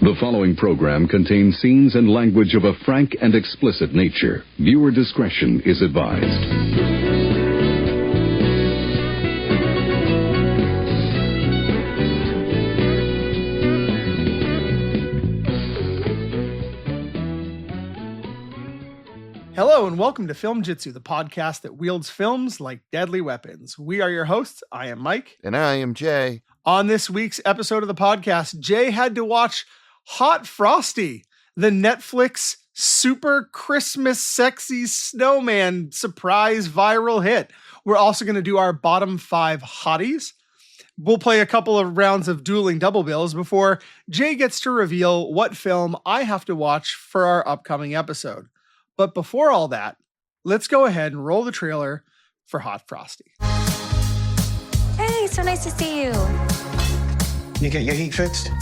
The following program contains scenes and language of a frank and explicit nature. Viewer discretion is advised. Hello and welcome to Film Jitsu, the podcast that wields films like deadly weapons. We are your hosts. I am Mike. And I am Jay. On this week's episode of the podcast, Jay had to watch Hot Frosty, the Netflix super Christmas sexy snowman surprise viral hit. We're also going to do our bottom 5 hotties. We'll play a couple of rounds of dueling double bills before Jay gets to reveal what film I have to watch for our upcoming episode. But before all that, let's go ahead and roll the trailer for Hot Frosty. Hey, so nice to see you. You get your heat fixed?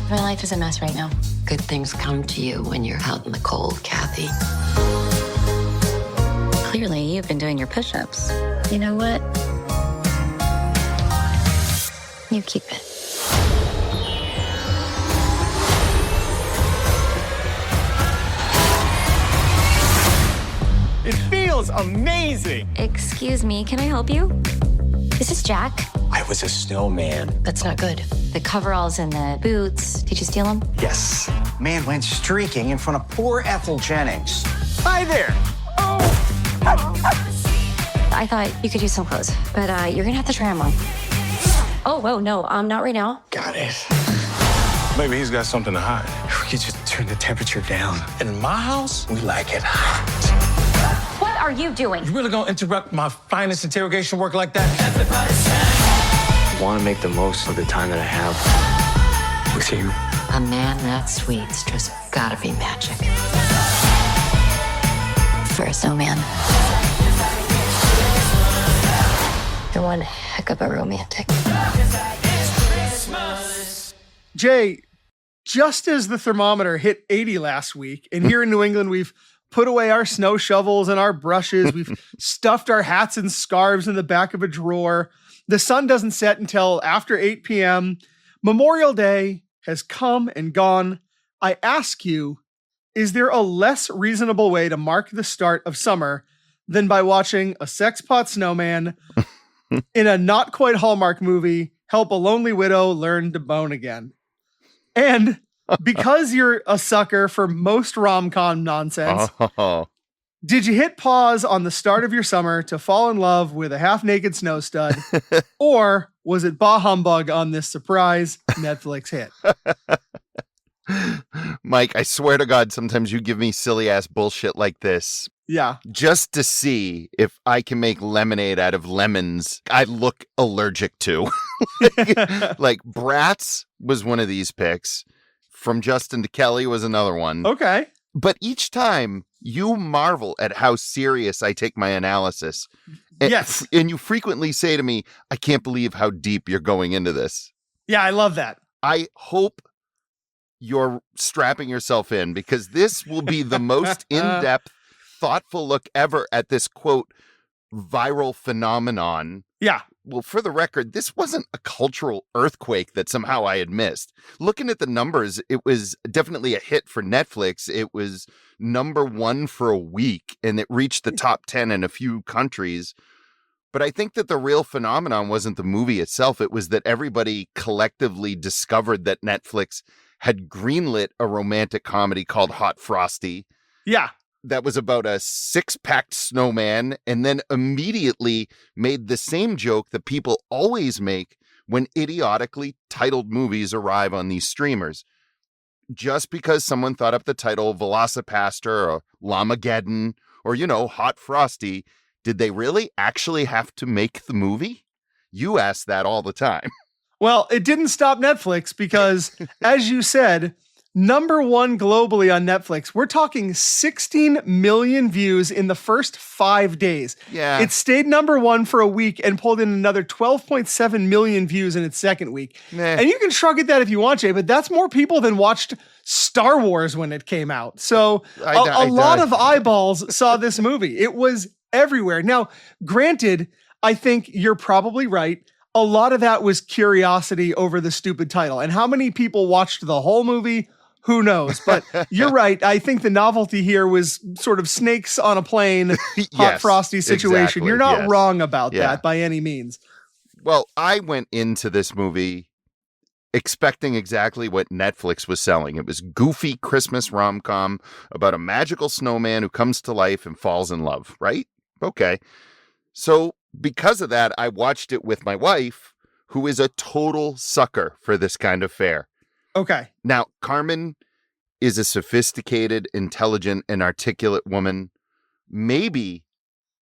My life is a mess right now. Good things come to you when you're out in the cold, Kathy. Clearly, you've been doing your push-ups. You know what? You keep it. It feels amazing. Excuse me, can I help you? This is Jack. I was a snowman. That's not good. The coveralls and the boots. Did you steal them? Yes. Man went streaking in front of poor Ethel Jennings. Hi there. I thought you could use some clothes, but you're gonna have to try them on. Oh, whoa, no, not right now. Got it. Maybe he's got something to hide. We could just turn the temperature down. In my house, we like it hot. What are you doing? You really gonna interrupt my finest interrogation work like that? I want to make the most of the time that I have with you. A man that sweet's just gotta be magic. For a snowman. You're one heck of a romantic. Jay, just as the thermometer hit 80 last week, and here in New England, we've put away our snow shovels and our brushes. We've stuffed our hats and scarves in the back of a drawer. The sun doesn't set until after 8 p.m. Memorial Day has come and gone. I ask you, is there a less reasonable way to mark the start of summer than by watching a sex-pot snowman in a not quite Hallmark movie help a lonely widow learn to bone again? And because you're a sucker for most rom-com nonsense, did you hit pause on the start of your summer to fall in love with a half-naked snow stud, or was it bah humbug on this surprise Netflix hit? Mike, I swear to God, sometimes you give me silly-ass bullshit like this. Yeah. Just to see if I can make lemonade out of lemons I look allergic to. Like Bratz was one of these picks. From Justin to Kelly was another one. Okay. But each time you marvel at how serious I take my analysis. Yes. And you frequently say to me, I can't believe how deep you're going into this. Yeah, I love that. I hope you're strapping yourself in, because this will be the most in-depth, thoughtful look ever at this, quote, viral phenomenon. Yeah. Well, for the record, this wasn't a cultural earthquake that somehow I had missed. Looking at the numbers, it was definitely a hit for Netflix. It was #1 for a week, and it reached the top 10 in a few countries. But I think that the real phenomenon wasn't the movie itself. It was that everybody collectively discovered that Netflix had greenlit a romantic comedy called Hot Frosty. Yeah. That was about a six-packed snowman, and then immediately made the same joke that people always make when idiotically titled movies arrive on these streamers. Just because someone thought up the title Velocipaster or Lamageddon or, Hot Frosty, did they really actually have to make the movie? You ask that all the time. Well, it didn't stop Netflix because, as you said, #1 globally on Netflix. We're talking 16 million views in the first 5 days. Yeah. It stayed #1 for a week and pulled in another 12.7 million views in its second week. Nah. And you can shrug at that if you want, Jay, but that's more people than watched Star Wars when it came out. So a lot of eyeballs saw this movie. It was everywhere. Now, granted, I think you're probably right. a lot of that was curiosity over the stupid title. And how many people watched the whole movie? Who knows? But you're right. I think the novelty here was sort of snakes on a plane, hot frosty situation. Exactly, You're not wrong about that by any means. Well, I went into this movie expecting exactly what Netflix was selling. It was goofy Christmas rom-com about a magical snowman who comes to life and falls in love, right? Okay. So because of that, I watched it with my wife, who is a total sucker for this kind of fare. Okay. Now, Carmen is a sophisticated, intelligent, and articulate woman, maybe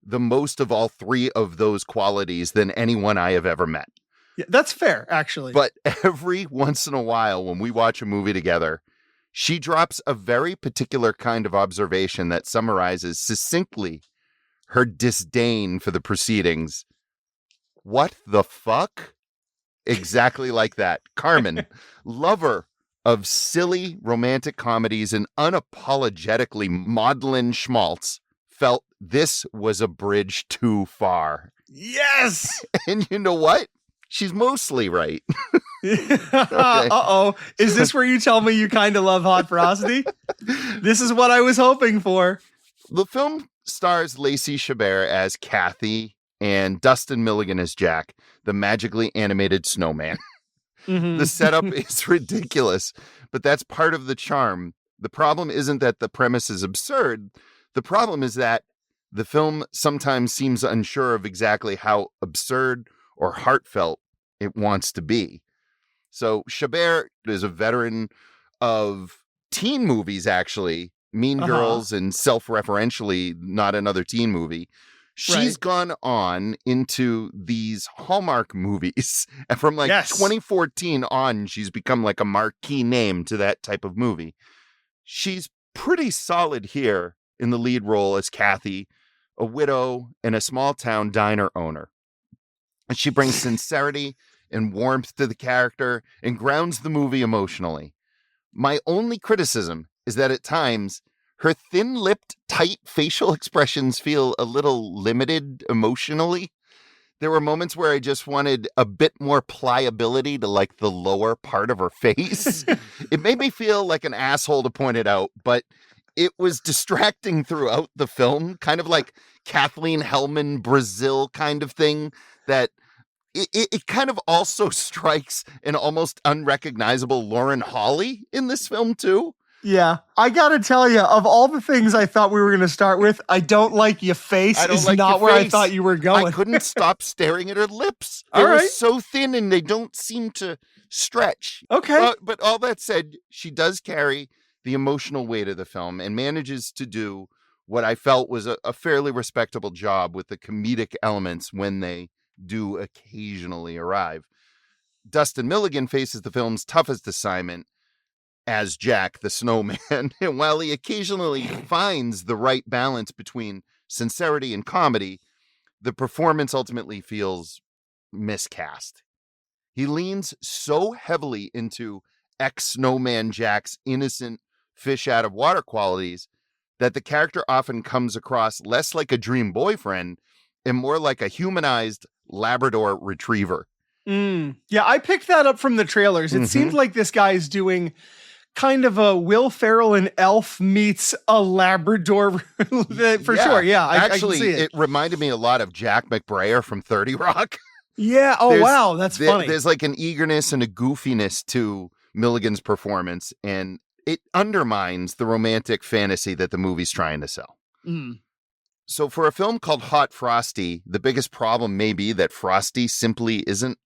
the most of all three of those qualities than anyone I have ever met. Yeah, that's fair, actually. But every once in a while, when we watch a movie together, she drops a very particular kind of observation that summarizes succinctly her disdain for the proceedings. What the fuck? Exactly like that. Carmen, lover of silly romantic comedies and unapologetically maudlin schmaltz, felt this was a bridge too far. Yes! And you know what? She's mostly right. Uh-oh. Is this where you tell me you kind of love hot frosty? This is what I was hoping for. The film stars Lacey Chabert as Kathy and Dustin Milligan as Jack, the magically animated snowman. The setup is ridiculous, but that's part of the charm. The problem isn't that the premise is absurd. The problem is that the film sometimes seems unsure of exactly how absurd or heartfelt it wants to be. So Chabert is a veteran of teen movies, actually. Mean Girls and self-referentially Not Another Teen Movie. She's gone on into these Hallmark movies. And from 2014 on, she's become like a marquee name to that type of movie. She's pretty solid here in the lead role as Kathy, a widow and a small town diner owner. And she brings sincerity and warmth to the character and grounds the movie emotionally. My only criticism is that at times, her thin-lipped, tight facial expressions feel a little limited emotionally. There were moments where I just wanted a bit more pliability to like the lower part of her face. It made me feel like an asshole to point it out, but it was distracting throughout the film, kind of like Kathleen Hellman Brazil kind of thing that it kind of also strikes an almost unrecognizable Lauren Holly in this film too. Yeah, I gotta tell you, of all the things I thought we were going to start with, I don't like your face. It's not where I thought you were going. I couldn't stop staring at her lips. All They were right. so thin and they don't seem to stretch. Okay. But all that said, she does carry the emotional weight of the film and manages to do what I felt was a fairly respectable job with the comedic elements when they do occasionally arrive. Dustin Milligan faces the film's toughest assignment as Jack the Snowman, and while he occasionally finds the right balance between sincerity and comedy, the performance ultimately feels miscast. He leans so heavily into ex-snowman Jack's innocent fish out of water qualities that the character often comes across less like a dream boyfriend and more like a humanized Labrador retriever. Yeah, I picked that up from the trailers. It seems like this guy is doing kind of a Will Ferrell and Elf meets a Labrador for sure. Yeah, actually, I can see it. It reminded me a lot of Jack McBrayer from 30 Rock. Yeah. Oh, wow. That's funny. There's like an eagerness and a goofiness to Milligan's performance, and it undermines the romantic fantasy that the movie's trying to sell. So for a film called Hot Frosty, the biggest problem may be that Frosty simply isn't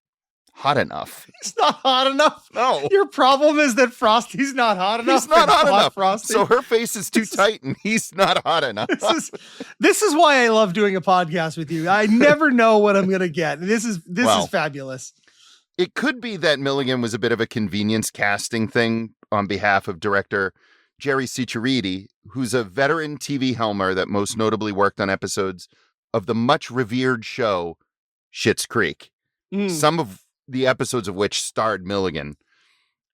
hot enough. It's not hot enough. No. Your problem is that Frosty's not hot enough. He's not hot enough. Frosty. So her face is too tight and he's not hot enough. This is why I love doing a podcast with you. I never know what I'm going to get. This is fabulous. It could be that Milligan was a bit of a convenience casting thing on behalf of director Jerry Cicciariti, who's a veteran TV helmer that most notably worked on episodes of the much revered show Schitt's Creek. Some of the episodes of which starred Milligan.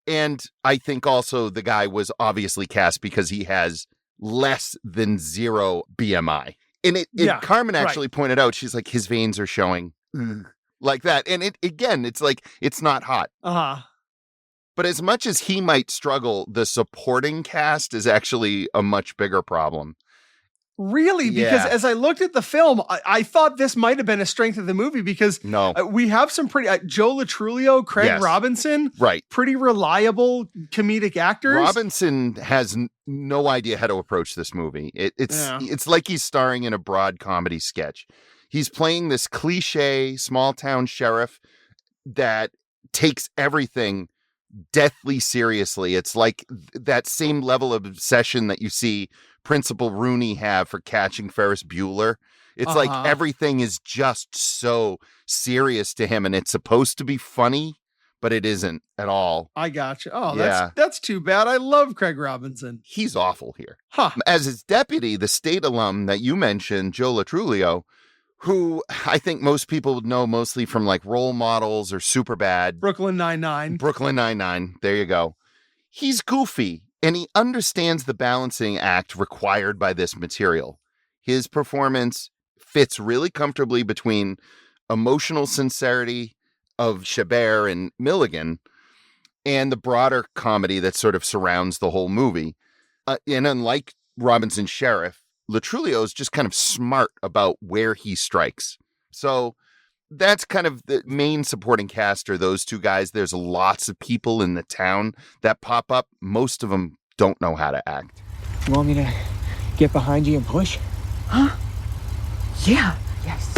And I think also the guy was obviously cast because he has less than 0 BMI. And Carmen actually pointed out, she's like, his veins are showing. like that. And it's like, it's not hot. Uh-huh. But as much as he might struggle, the supporting cast is actually a much bigger problem. Really? Because as I looked at the film, I thought this might have been a strength of the movie because we have some pretty Joe Latrulio, Craig Robinson, right? Pretty reliable comedic actors. Robinson has no idea how to approach this movie. It's like he's starring in a broad comedy sketch. He's playing this cliche small town sheriff that takes everything deathly seriously. It's like that same level of obsession that you see Principal Rooney have for catching Ferris Bueller. It's like everything is just so serious to him, and it's supposed to be funny, but it isn't at all. I gotcha. Oh, that's too bad. I love Craig Robinson. He's awful here. Huh. As his deputy, the state alum that you mentioned, Joe Latrulio, who I think most people would know mostly from like Role Models or Superbad. Brooklyn Nine-Nine. There you go. He's goofy, and he understands the balancing act required by this material. His performance fits really comfortably between emotional sincerity of Chabert and Milligan and the broader comedy that sort of surrounds the whole movie. And unlike Robinson's Sheriff, Latrulio is just kind of smart about where he strikes. So that's kind of the main supporting cast are those two guys. There's lots of people in the town that pop up. Most of them don't know how to act. You want me to get behind you and push? Huh? Yeah. Yes.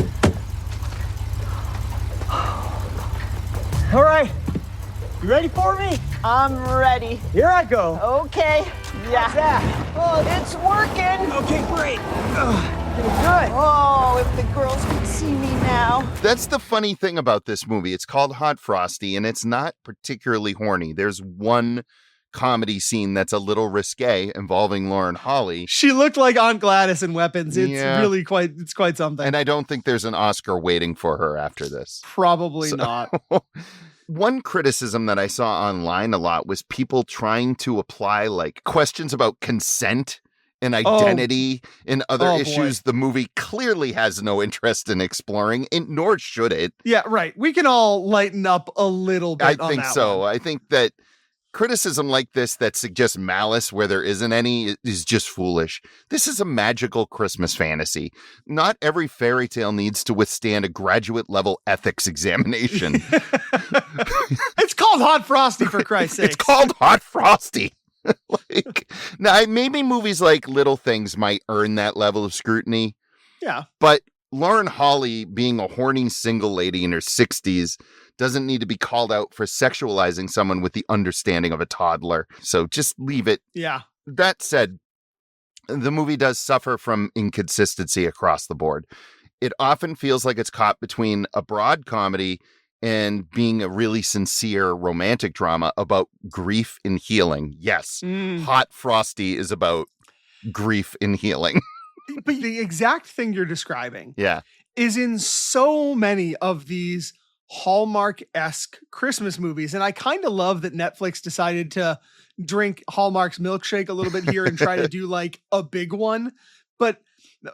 All right. You ready for me? I'm ready. Here I go. Okay. Yeah. How's that? Oh, it's working. Okay, great. Good. Oh, if the girls could see me now. That's the funny thing about this movie. It's called Hot Frosty, and it's not particularly horny. There's one comedy scene that's a little risque involving Lauren Holly. She looked like Aunt Gladys in Weapons. It's really quite something. And I don't think there's an Oscar waiting for her after this. Probably not. One criticism that I saw online a lot was people trying to apply like questions about consent and identity and other issues the movie clearly has no interest in exploring, and nor should it. Yeah, right. We can all lighten up a little bit. I think so. I think that criticism like this that suggests malice where there isn't any is just foolish. This is a magical Christmas fantasy. Not every fairy tale needs to withstand a graduate level ethics examination. It's called Hot Frosty, for Christ's sake. It's called Hot Frosty. Now, maybe movies like Little Things might earn that level of scrutiny. Yeah. But Lauren Holly, being a horny single lady in her 60s, doesn't need to be called out for sexualizing someone with the understanding of a toddler. So just leave it. Yeah. That said, the movie does suffer from inconsistency across the board. It often feels like it's caught between a broad comedy and being a really sincere romantic drama about grief and healing. Yes, Hot Frosty is about grief and healing. But the exact thing you're describing is in so many of these Hallmark-esque Christmas movies. And I kind of love that Netflix decided to drink Hallmark's milkshake a little bit here and try to do like a big one. But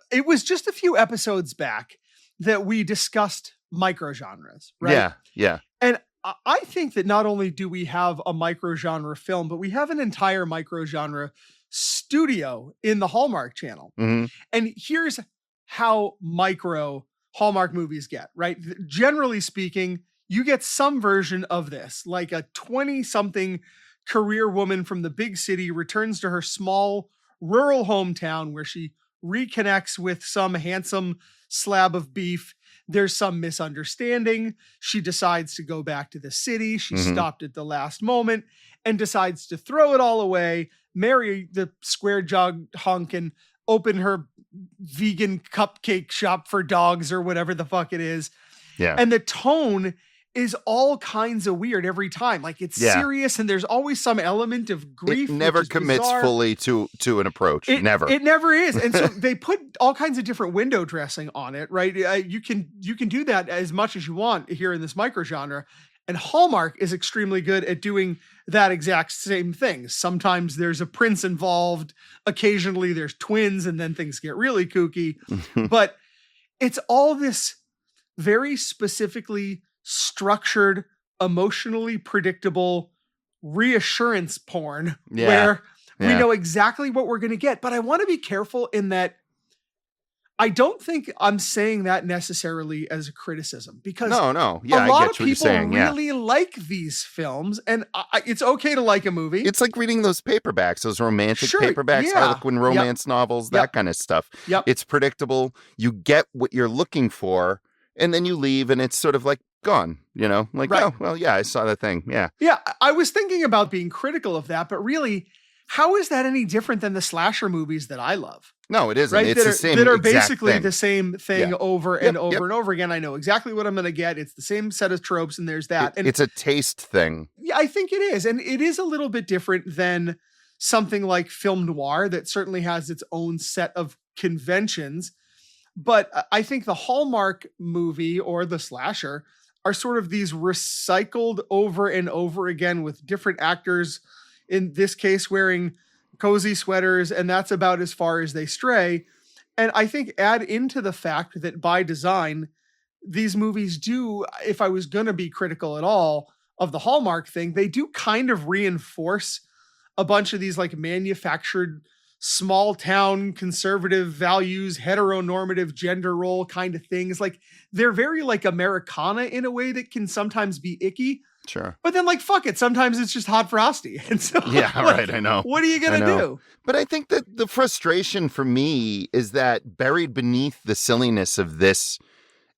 it was just a few episodes back that we discussed microgenres, right? Yeah. And I think that not only do we have a microgenre film, but we have an entire microgenre studio in the Hallmark channel. Mm-hmm. And here's how micro Hallmark movies get, right? Generally speaking, you get some version of this, like a 20-something career woman from the big city returns to her small rural hometown where she reconnects with some handsome slab of beef. There's some misunderstanding. She decides to go back to the city. She stopped at the last moment and decides to throw it all away, marry the square jawed hunk, and open her vegan cupcake shop for dogs or whatever the fuck it is. Yeah. And the tone is all kinds of weird every time. Like it's serious and there's always some element of grief. It never commits bizarre. Fully to an approach. Never. It never is. And so they put all kinds of different window dressing on it, right? You can do that as much as you want here in this microgenre. And Hallmark is extremely good at doing that exact same thing. Sometimes there's a prince involved. Occasionally there's twins and then things get really kooky. But it's all this very specifically structured, emotionally predictable reassurance porn where we know exactly what we're going to get. But I want to be careful in that I don't think I'm saying that necessarily as a criticism, because no. Yeah, a lot I get of what you're people saying. really like these films, and it's okay to like a movie. It's like reading those paperbacks, those romantic Sure, paperbacks, yeah. Harlequin romance novels, that kind of stuff. Yep. It's predictable. You get what you're looking for, and then you leave, and it's sort of like gone, like, Right. oh, well, yeah, I saw that thing. Yeah. Yeah, I was thinking about being critical of that, but really, how is that any different than the slasher movies that I love? No, it isn't. Right? It's the same that are exact basically thing. the same thing Yeah. over and Yep, over yep. and over again. I know exactly what I'm going to get. It's the same set of tropes, and there's that. And It's a taste thing. yeah, I think it is. And it is a little bit different than something like film noir that certainly has its own set of conventions. But I think the Hallmark movie or the slasher are sort of these recycled over and over again with different actors, in this case wearing cozy sweaters, and that's about as far as they stray. And I think add into the fact that by design, these movies do, if I was going to be critical at all of the Hallmark thing, they do kind of reinforce a bunch of these like manufactured small town conservative values, heteronormative gender role kind of things. Like they're very like Americana in a way that can sometimes be icky. Sure. But then like, fuck it. Sometimes it's just Hot Frosty. And so Yeah, like, right. I know. What are you going to do? But I think that the frustration for me is that buried beneath the silliness of this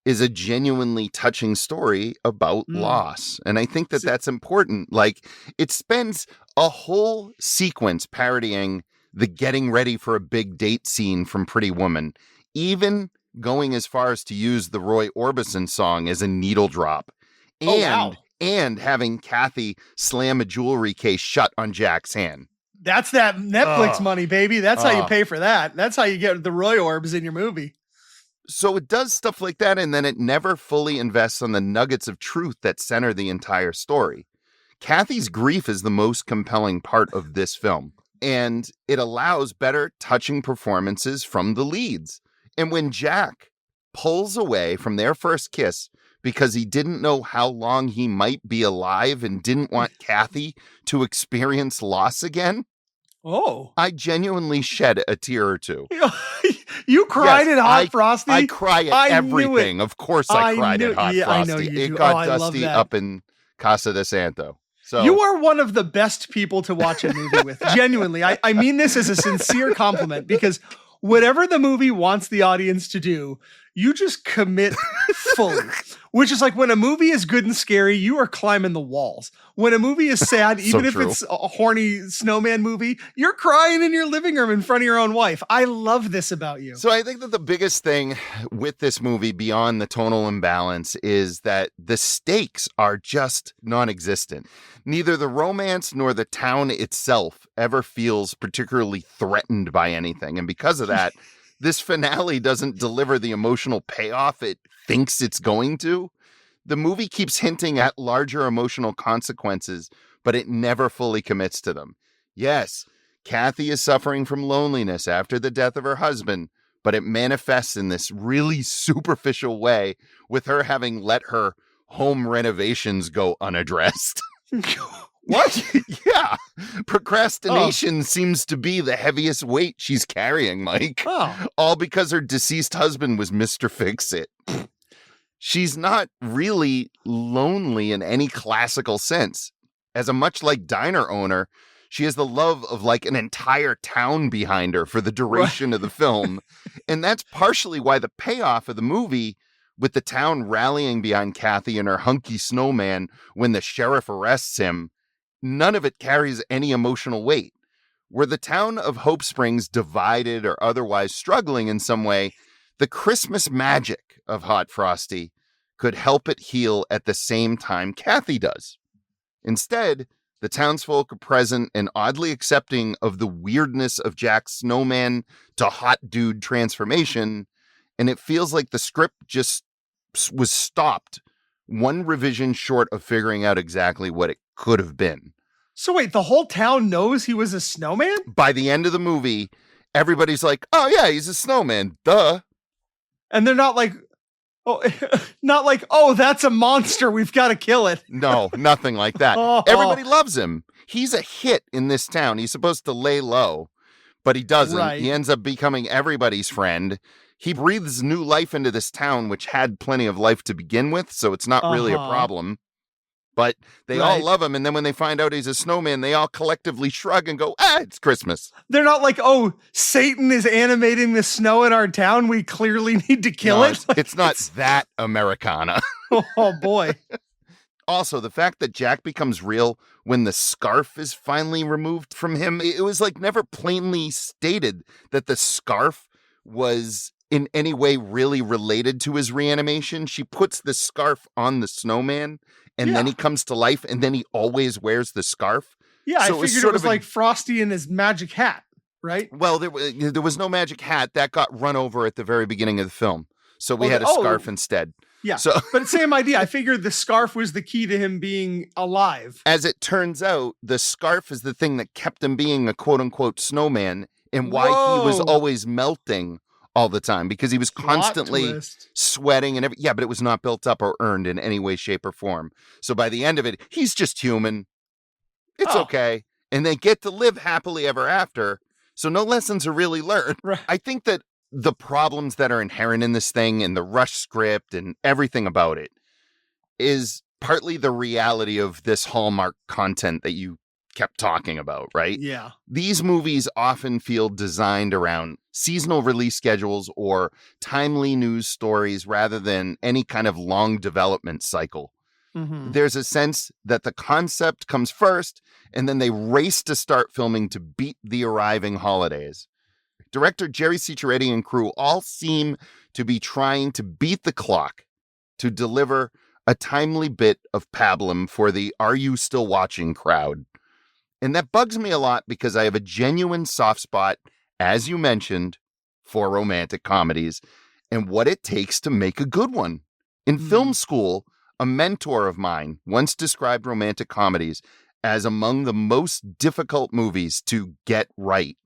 is a genuinely touching story about loss. And I think that that's important. Like it spends a whole sequence parodying the getting ready for a big date scene from Pretty Woman, even going as far as to use the Roy Orbison song as a needle drop. And having Kathy slam a jewelry case shut on Jack's hand. That's that Netflix money, baby. That's how you pay for that. That's how you get the Roy Orbs in your movie. So it does stuff like that, and then it never fully invests on the nuggets of truth that center the entire story. Kathy's grief is the most compelling part of this film, and it allows better touching performances from the leads. And when Jack pulls away from their first kiss because he didn't know how long he might be alive and didn't want Kathy to experience loss again, I genuinely shed a tear or two. You cried at Hot Frosty? I cry at everything. Of course I cried at Hot Frosty. I know you it do. got I love dusty that. up in Casa de Santo. So you are one of the best people to watch a movie with. Genuinely. I mean this as a sincere compliment, because whatever the movie wants the audience to do, you just commit fully. Which is like when a movie is good and scary, you are climbing the walls. When a movie is sad, even if it's a horny snowman movie, you're crying in your living room in front of your own wife. I love this about you. So I think that the biggest thing with this movie beyond the tonal imbalance is that the stakes are just non-existent. Neither the romance nor the town itself ever feels particularly threatened by anything. And because of that, this finale doesn't deliver the emotional payoff it thinks it's going to. The movie keeps hinting at larger emotional consequences, but it never fully commits to them. Yes, Kathy is suffering from loneliness after the death of her husband, but it manifests in this really superficial way with her having let her home renovations go unaddressed. What? Yeah. Procrastination seems to be the heaviest weight she's carrying, Mike. All because her deceased husband was Mr. Fix-It. She's not really lonely in any classical sense. As a much like diner owner, she has the love of like an entire town behind her for the duration of the film. And that's partially why the payoff of the movie, with the town rallying behind Kathy and her hunky snowman when the sheriff arrests him, none of it carries any emotional weight. Were the town of Hope Springs divided or otherwise struggling in some way, the Christmas magic of Hot Frosty could help it heal at the same time Kathy does. Instead, the townsfolk are present and oddly accepting of the weirdness of Jack's snowman to hot dude transformation, and it feels like the script just was stopped one revision short of figuring out exactly what it could have been. So wait, the whole town knows he was a snowman? By the end of the movie, everybody's like, oh yeah, he's a snowman, duh. And they're not like, Oh, not like, oh, that's a monster. We've got to kill it. No, nothing like that. Oh. Everybody loves him. He's a hit in this town. He's supposed to lay low, but he doesn't. Right. He ends up becoming everybody's friend. He breathes new life into this town, which had plenty of life to begin with, so it's not really a problem. But they all love him, and then when they find out he's a snowman, they all collectively shrug and go, it's Christmas. They're not like, oh, Satan is animating the snow in our town. We clearly need to kill it. It's not that Americana. Oh, boy. Also, the fact that Jack becomes real when the scarf is finally removed from him, it was like never plainly stated that the scarf was in any way really related to his reanimation. She puts the scarf on the snowman, and then he comes to life, and then he always wears the scarf. Yeah, So I figured it was like Frosty and his magic hat, right? Well, there was no magic hat. That got run over at the very beginning of the film. So we had a scarf instead. Yeah, so, but same idea. I figured the scarf was the key to him being alive. As it turns out, the scarf is the thing that kept him being a quote-unquote snowman and why he was always melting all the time, because he was constantly sweating and yeah, but it was not built up or earned in any way, shape, or form. So by the end of it, he's just human. It's okay. And they get to live happily ever after. So no lessons are really learned. Right. I think that the problems that are inherent in this thing and the rush script and everything about it is partly the reality of this Hallmark content that you kept talking about, right? Yeah. These movies often feel designed around seasonal release schedules or timely news stories rather than any kind of long development cycle. Mm-hmm. There's a sense that the concept comes first and then they race to start filming to beat the arriving holidays. Director Jerry Cicciaretti and crew all seem to be trying to beat the clock to deliver a timely bit of pablum for the "Are You Still Watching" crowd. And that bugs me a lot because I have a genuine soft spot, as you mentioned, for romantic comedies and what it takes to make a good one. In film school, a mentor of mine once described romantic comedies as among the most difficult movies to get right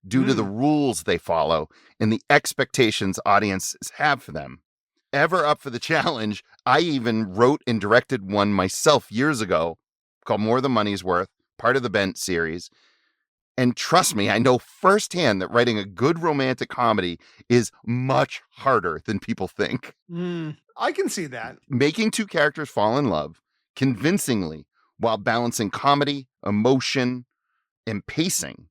due to the rules they follow and the expectations audiences have for them. Ever up for the challenge, I even wrote and directed one myself years ago called More Than Money's Worth, part of the Bent series. And trust me, I know firsthand that writing a good romantic comedy is much harder than people think. I can see that. Making two characters fall in love convincingly while balancing comedy, emotion, and pacing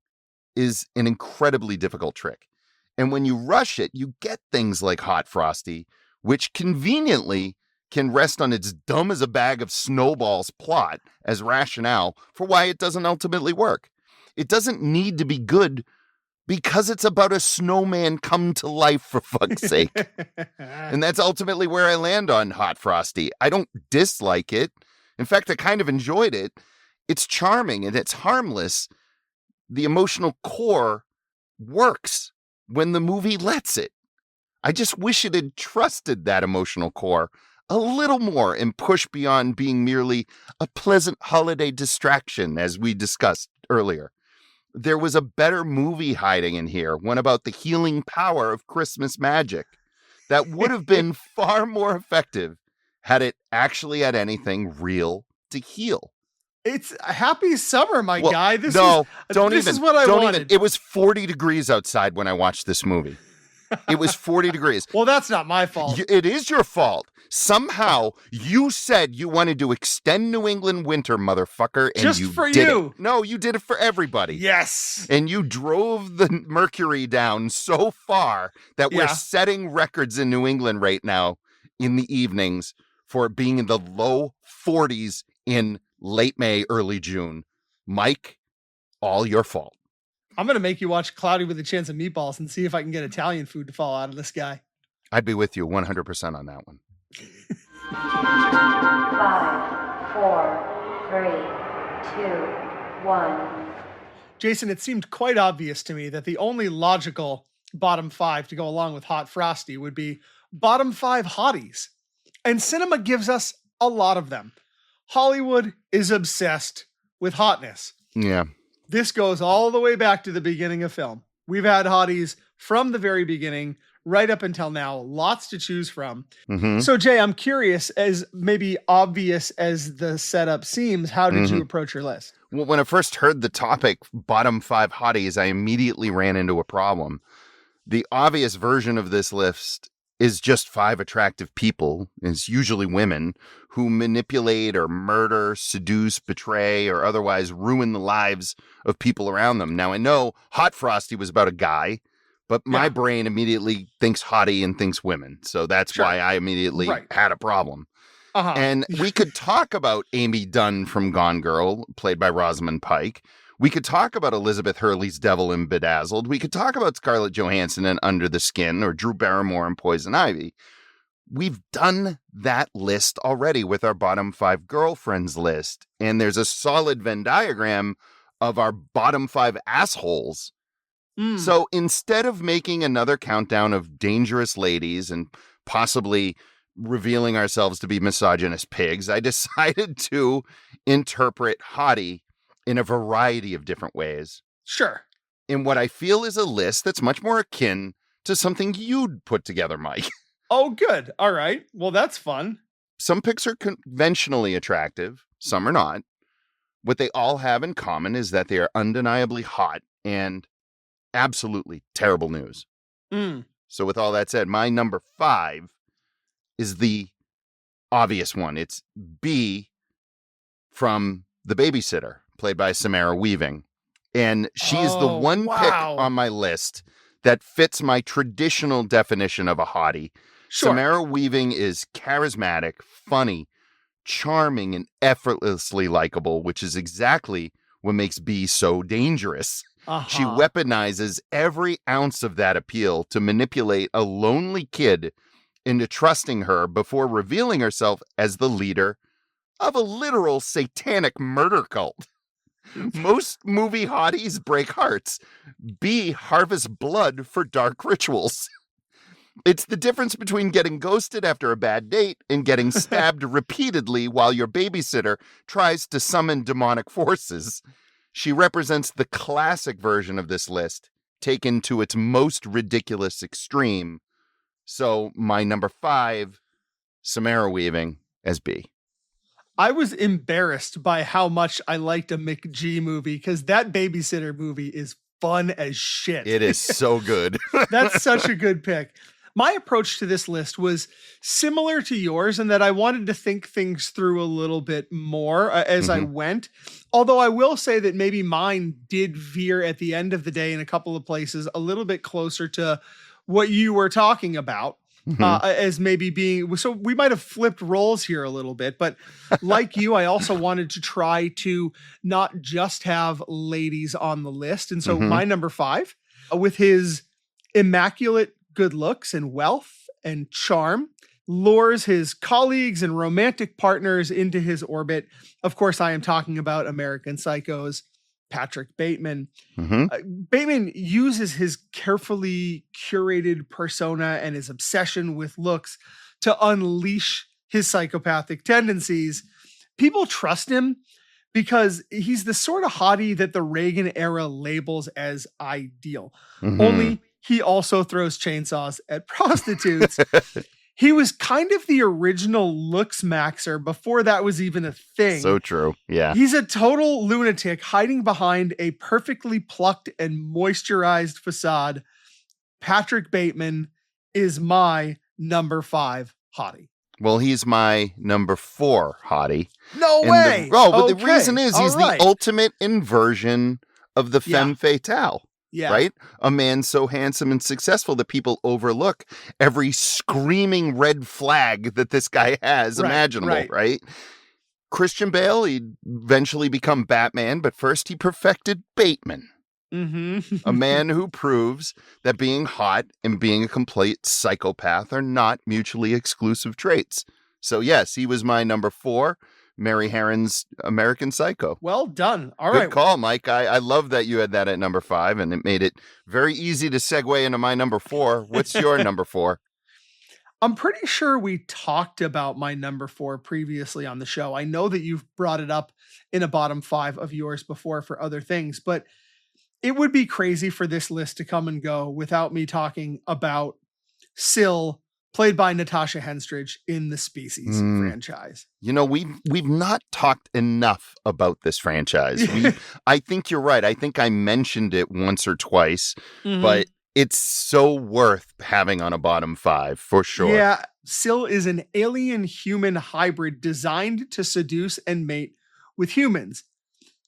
is an incredibly difficult trick. And when you rush it, you get things like Hot Frosty, which conveniently can rest on its dumb as a bag of snowballs plot as rationale for why it doesn't ultimately work. It doesn't need to be good because it's about a snowman come to life, for fuck's sake. And that's ultimately where I land on Hot Frosty. I don't dislike it. In fact, I kind of enjoyed it. It's charming and it's harmless. The emotional core works when the movie lets it. I just wish it had trusted that emotional core a little more and pushed beyond being merely a pleasant holiday distraction, as we discussed earlier. There was a better movie hiding in here, one about the healing power of Christmas magic, that would have been far more effective had it actually had anything real to heal. It's a happy summer, my guy. This is what I wanted. It was 40 degrees outside when I watched this movie. It was 40 degrees. Well, that's not my fault. It is your fault. Somehow you said you wanted to extend New England winter, motherfucker, and just you for did you. It. No, you did it for everybody. Yes. And you drove the mercury down so far that we're setting records in New England right now in the evenings for it being in the low 40s in late May, early June. Mike, all your fault. I'm going to make you watch Cloudy with a Chance of Meatballs and see if I can get Italian food to fall out of this guy. I'd be with you 100% on that one. 5, 4, 3, 2, 1. Jason, it seemed quite obvious to me that the only logical bottom 5 to go along with Hot Frosty would be bottom 5 hotties. And cinema gives us a lot of them. Hollywood is obsessed with hotness. Yeah. This goes all the way back to the beginning of film. We've had hotties from the very beginning, right up until now. Lots to choose from. Mhm. So, Jay, I'm curious, as maybe obvious as the setup seems, how did you approach your list? Well, when I first heard the topic, bottom 5 hotties, I immediately ran into a problem. The obvious version of this list is just 5 attractive people, it's usually women, who manipulate or murder, seduce, betray, or otherwise ruin the lives of people around them. Now, I know Hot Frosty was about a guy, but my brain immediately thinks hottie and thinks women. So that's why I immediately had a problem. And we could talk about Amy Dunn from Gone Girl, played by Rosamund Pike. We could talk about Elizabeth Hurley's Devil in Bedazzled. We could talk about Scarlett Johansson in Under the Skin or Drew Barrymore in Poison Ivy. We've done that list already with our bottom 5 girlfriends list. And there's a solid Venn diagram of our bottom 5 assholes. So instead of making another countdown of dangerous ladies and possibly revealing ourselves to be misogynist pigs, I decided to interpret hottie in a variety of different ways. Sure. In what I feel is a list that's much more akin to something you'd put together, Mike. Oh, good. All right. Well, that's fun. Some picks are conventionally attractive. Some are not. What they all have in common is that they are undeniably hot and absolutely terrible news. So with all that said, my number 5 is the obvious one. It's B from The Babysitter, played by Samara Weaving. And she is the one pick on my list that fits my traditional definition of a hottie. Sure. Samara Weaving is charismatic, funny, charming, and effortlessly likable, which is exactly what makes B so dangerous. She weaponizes every ounce of that appeal to manipulate a lonely kid into trusting her before revealing herself as the leader of a literal satanic murder cult. Most movie hotties break hearts. B harvests blood for dark rituals. It's the difference between getting ghosted after a bad date and getting stabbed repeatedly while your babysitter tries to summon demonic forces. She represents the classic version of this list, taken to its most ridiculous extreme. So my number 5, Samara Weaving as B. I was embarrassed by how much I liked a McG movie because that Babysitter movie is fun as shit. It is so good. That's such a good pick. My approach to this list was similar to yours in that I wanted to think things through a little bit more as I went. Although I will say that maybe mine did veer at the end of the day in a couple of places a little bit closer to what you were talking about. As maybe being, so we might have flipped roles here a little bit, but like you, I also wanted to try to not just have ladies on the list. And so my number 5, with his immaculate good looks and wealth and charm, lures his colleagues and romantic partners into his orbit. Of course, I am talking about American Psycho's Patrick Bateman. Bateman uses his carefully curated persona and his obsession with looks to unleash his psychopathic tendencies. People trust him because he's the sort of hottie that the Reagan era labels as ideal. Only he also throws chainsaws at prostitutes. He was kind of the original looks maxer before that was even a thing. So true. Yeah. He's a total lunatic hiding behind a perfectly plucked and moisturized facade. Patrick Bateman is my number 5 hottie. Well, he's my number 4 hottie. No way. But the reason is he's the ultimate inversion of the femme fatale. Yeah. Right? A man so handsome and successful that people overlook every screaming red flag that this guy has imaginable, right? Christian Bale, he'd eventually become Batman, but first he perfected Bateman. A man who proves that being hot and being a complete psychopath are not mutually exclusive traits. So yes, he was my number 4. Mary Harron's American Psycho. Well done. All Good right. call, Mike. I love that you had that at number 5, and it made it very easy to segue into my number 4. What's your number 4? I'm pretty sure we talked about my number 4 previously on the show. I know that you've brought it up in a bottom 5 of yours before for other things, but it would be crazy for this list to come and go without me talking about Syl, played by Natasha Henstridge in the Species franchise. You know, we've not talked enough about this franchise. I think you're right. I think I mentioned it once or twice, but it's so worth having on a bottom 5 for sure. Yeah, Syl is an alien-human hybrid designed to seduce and mate with humans.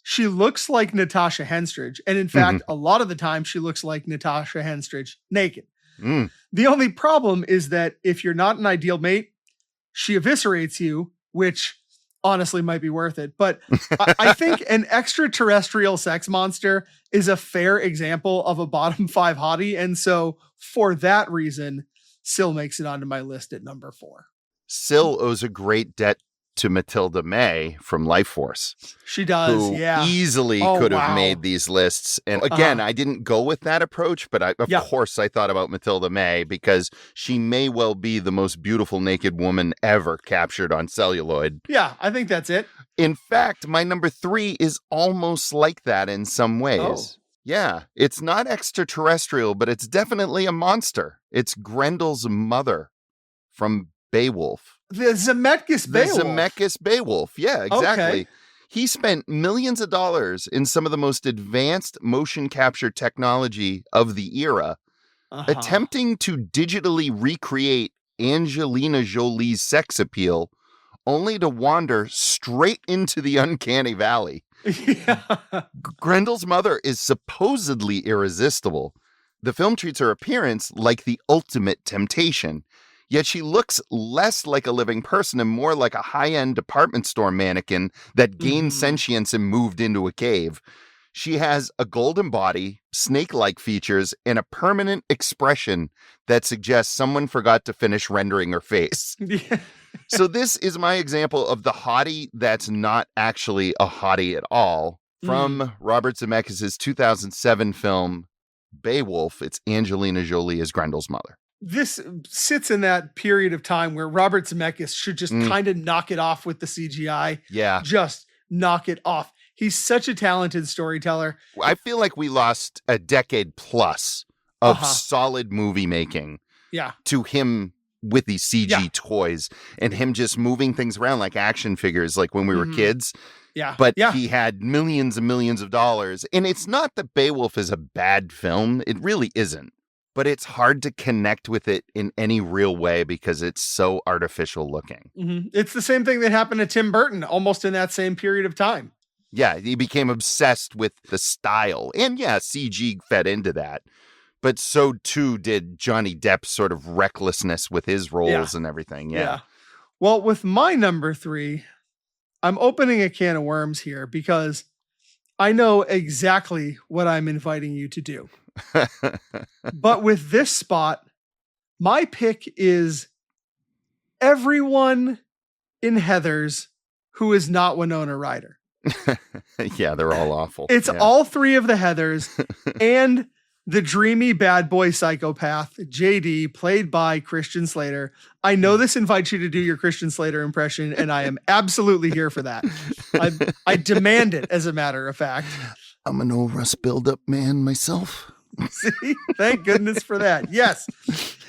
She looks like Natasha Henstridge, and in fact, a lot of the time she looks like Natasha Henstridge naked. The only problem is that if you're not an ideal mate, she eviscerates you, which honestly might be worth it. But I think an extraterrestrial sex monster is a fair example of a bottom 5 hottie. And so for that reason, Syl makes it onto my list at number 4. Syl owes a great debt to Matilda May from Life Force. She does, who yeah. easily could have made these lists. And again, I didn't go with that approach, but of course I thought about Matilda May because she may well be the most beautiful naked woman ever captured on celluloid. Yeah, I think that's it. In fact, my number 3 is almost like that in some ways. Oh. Yeah, it's not extraterrestrial, but it's definitely a monster. It's Grendel's mother from Beowulf. The Zemeckis Beowulf. The Zemeckis Beowulf. Yeah, exactly. Okay. He spent millions of dollars in some of the most advanced motion capture technology of the era, attempting to digitally recreate Angelina Jolie's sex appeal, only to wander straight into the uncanny valley. Grendel's mother is supposedly irresistible. The film treats her appearance like the ultimate temptation. Yet she looks less like a living person and more like a high-end department store mannequin that gained sentience and moved into a cave. She has a golden body, snake-like features, and a permanent expression that suggests someone forgot to finish rendering her face. So this is my example of the hottie that's not actually a hottie at all. From Robert Zemeckis' 2007 film, Beowulf, it's Angelina Jolie as Grendel's mother. This sits in that period of time where Robert Zemeckis should just kind of knock it off with the CGI. Yeah. Just knock it off. He's such a talented storyteller. I feel like we lost a decade plus of solid movie making to him with these CG toys and him just moving things around like action figures like when we were kids. Yeah. But he had millions and millions of dollars. And it's not that Beowulf is a bad film. It really isn't. But it's hard to connect with it in any real way because it's so artificial looking. It's the same thing that happened to Tim Burton almost in that same period of time. Yeah, he became obsessed with the style. And yeah, CG fed into that. But so too did Johnny Depp's sort of recklessness with his roles and everything. Yeah. Well, with my number 3, I'm opening a can of worms here because I know exactly what I'm inviting you to do. But with this spot, my pick is everyone in Heathers who is not Winona Ryder. Yeah, they're all awful. It's all 3 of the Heathers and the dreamy bad boy psychopath, JD, played by Christian Slater. I know this invites you to do your Christian Slater impression, and I am absolutely here for that. I demand it, as a matter of fact. I'm an old Russ build-up man myself. See? Thank goodness for that. Yes.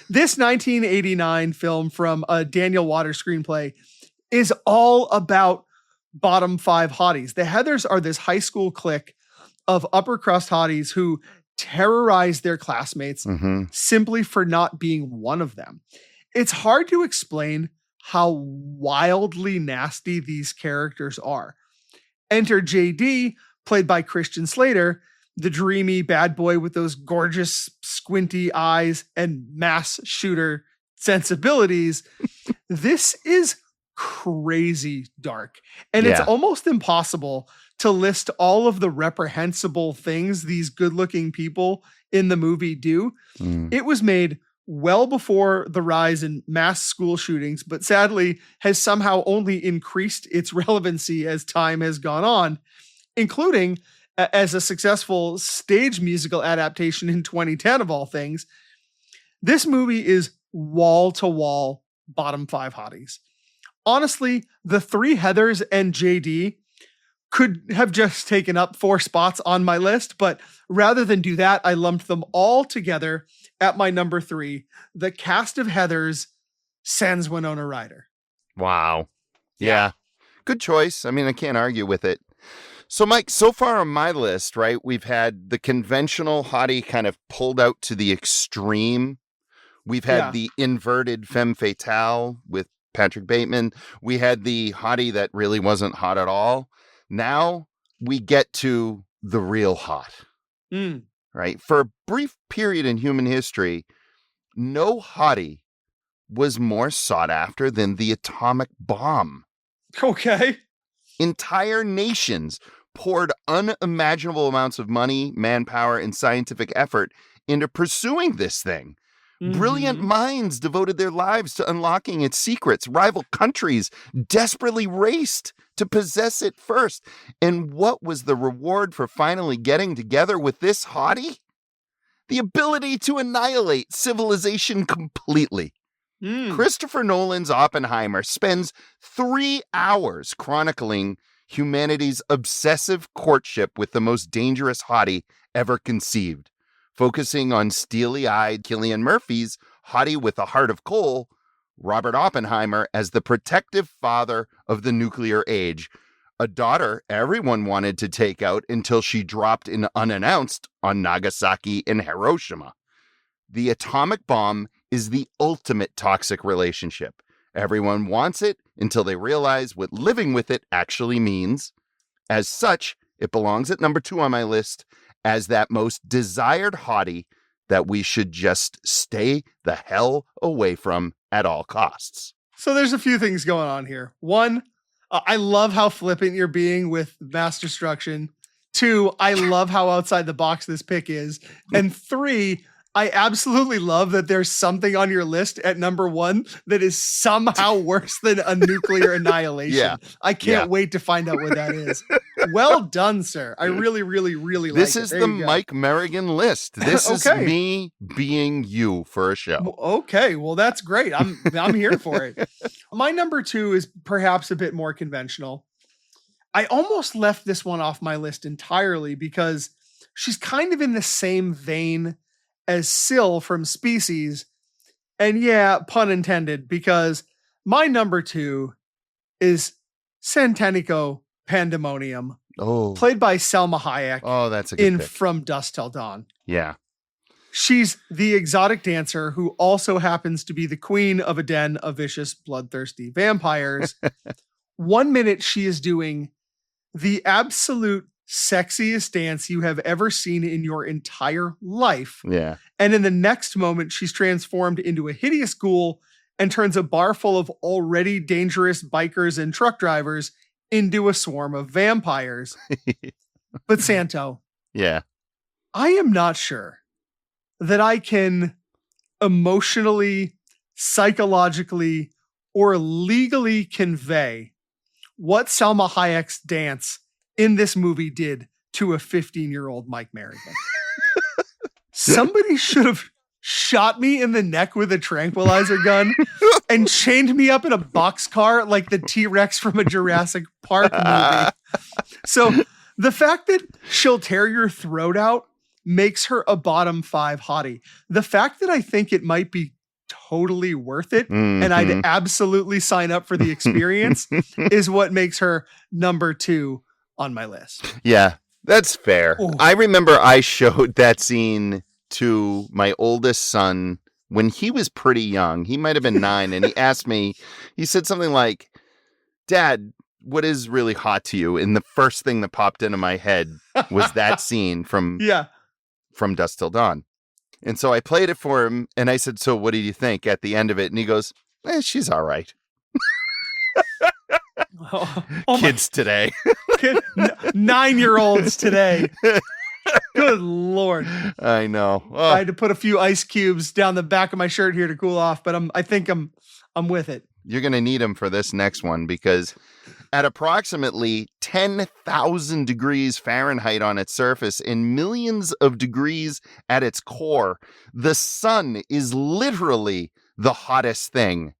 This 1989 film from a Daniel Waters screenplay is all about bottom 5 hotties. The Heathers are this high school clique of upper crust hotties who terrorize their classmates simply for not being one of them. It's hard to explain how wildly nasty these characters are. Enter JD, played by Christian Slater, the dreamy bad boy with those gorgeous squinty eyes and mass shooter sensibilities. This is crazy dark. And it's almost impossible to list all of the reprehensible things these good-looking people in the movie do. It was made well before the rise in mass school shootings, but sadly has somehow only increased its relevancy as time has gone on, including as a successful stage musical adaptation in 2010 of all things. This movie is wall-to-wall bottom 5 hotties. Honestly, the 3 Heathers and JD could have just taken up 4 spots on my list, but rather than do that, I lumped them all together at my number 3. The cast of Heathers sends Winona Ryder. Wow. Yeah. Good choice. I mean, I can't argue with it. So, Mike, so far on my list, right, we've had the conventional hottie kind of pulled out to the extreme. We've had the inverted femme fatale with Patrick Bateman. We had the hottie that really wasn't hot at all. Now we get to the real hot, right? For a brief period in human history, no hottie was more sought after than the atomic bomb. Okay. Entire nations poured unimaginable amounts of money, manpower, and scientific effort into pursuing this thing. Brilliant minds devoted their lives to unlocking its secrets. Rival countries desperately raced to possess it first. And what was the reward for finally getting together with this hottie? The ability to annihilate civilization completely. Christopher Nolan's Oppenheimer spends 3 hours chronicling humanity's obsessive courtship with the most dangerous hottie ever conceived, focusing on steely-eyed Cillian Murphy's hottie with a heart of coal, Robert Oppenheimer, as the protective father of the nuclear age, a daughter everyone wanted to take out until she dropped in unannounced on Nagasaki and Hiroshima. The atomic bomb is the ultimate toxic relationship. Everyone wants it until they realize what living with it actually means. As such, it belongs at number 2 on my list as that most desired hottie that we should just stay the hell away from at all costs. So there's a few things going on here. 1, I love how flippant you're being with mass destruction. 2, I love how outside the box this pick is. And 3, I absolutely love that there's something on your list at number 1 that is somehow worse than a nuclear annihilation. Yeah. I can't wait to find out what that is. Well done, sir. I really, really, really like it. This is the Mike Merrigan list. This is me being you for a show. Okay, well, that's great. I'm here for it. My number 2 is perhaps a bit more conventional. I almost left this one off my list entirely because she's kind of in the same vein as Syl from Species. And yeah, pun intended, because my number 2 is Santanico Pandemonium, played by Selma Hayek. Oh, that's a good pick. From Dusk Till Dawn. Yeah. She's the exotic dancer who also happens to be the queen of a den of vicious, bloodthirsty vampires. 1 minute she is doing the absolute sexiest dance you have ever seen in your entire life. Yeah. And in the next moment, she's transformed into a hideous ghoul and turns a bar full of already dangerous bikers and truck drivers into a swarm of vampires. But Santo. Yeah. I am not sure that I can emotionally, psychologically, or legally convey what Salma Hayek's dance in this movie did to a 15-year-old Mike Merrigan. Somebody should have shot me in the neck with a tranquilizer gun and chained me up in a boxcar like the T-Rex from a Jurassic Park movie. So the fact that she'll tear your throat out makes her a bottom 5 hottie. The fact that I think it might be totally worth it and I'd absolutely sign up for the experience is what makes her number 2 on my list. Yeah, that's fair. Ooh. I remember I showed that scene to my oldest son when he was pretty young. He might have been 9, and he asked me, he said something like, "Dad, what is really hot to you?" And the first thing that popped into my head was that scene from Dusk Till Dawn. And so I played it for him, and I said, "So what did you think at the end of it?" And he goes, "She's all right." Kids today. 9-year-olds today. Good Lord. I know. I had to put a few ice cubes down the back of my shirt here to cool off, but I think I'm with it. You're going to need them for this next one because at approximately 10,000 degrees Fahrenheit on its surface and millions of degrees at its core, the sun is literally the hottest thing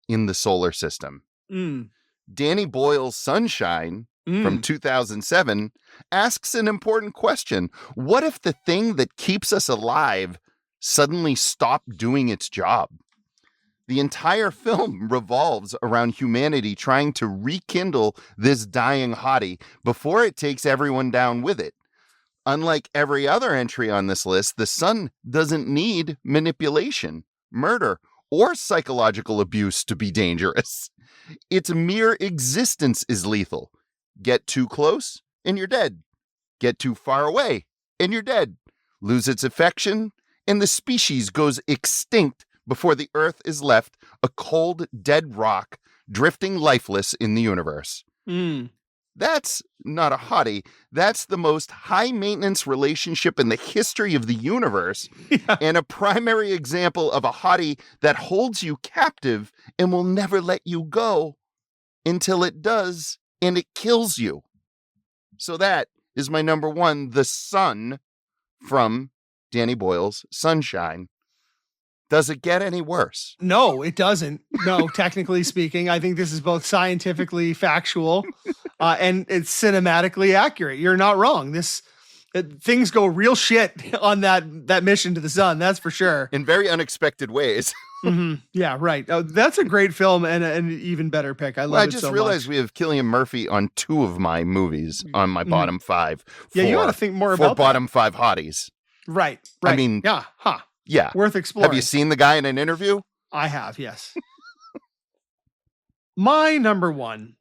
in the solar system. Danny Boyle's sunshine from 2007 asks an important question. What if the thing that keeps us alive suddenly stopped doing its job? The entire film revolves around humanity trying to rekindle this dying hottie before it takes everyone down with it. Unlike every other entry on this list, the sun doesn't need manipulation, murder, or psychological abuse to be dangerous. Its mere existence is lethal. Get too close, and you're dead. Get too far away, and you're dead. Lose its affection, and the species goes extinct before the Earth is left a cold, dead rock drifting lifeless in the universe. That's not a hottie. That's the most high-maintenance relationship in the history of the universe, and a primary example of a hottie that holds you captive and will never let you go until it does, and it kills you. So that is my number one, The Sun from Danny Boyle's Sunshine. Does it get any worse? No, it doesn't. No, technically speaking, I think this is both scientifically factual and it's cinematically accurate. You're not wrong. Things go real shit on that mission to the sun. That's for sure. In very unexpected ways. Yeah, right. Oh, that's a great film and an even better pick. I love it so much. I just realized we have Cillian Murphy on 2 of my movies on my bottom 5. Yeah, you ought to think more about bottom 5 hotties. Right. I mean, yeah, yeah, worth exploring. Have you seen the guy in an interview? I have, yes. My number one.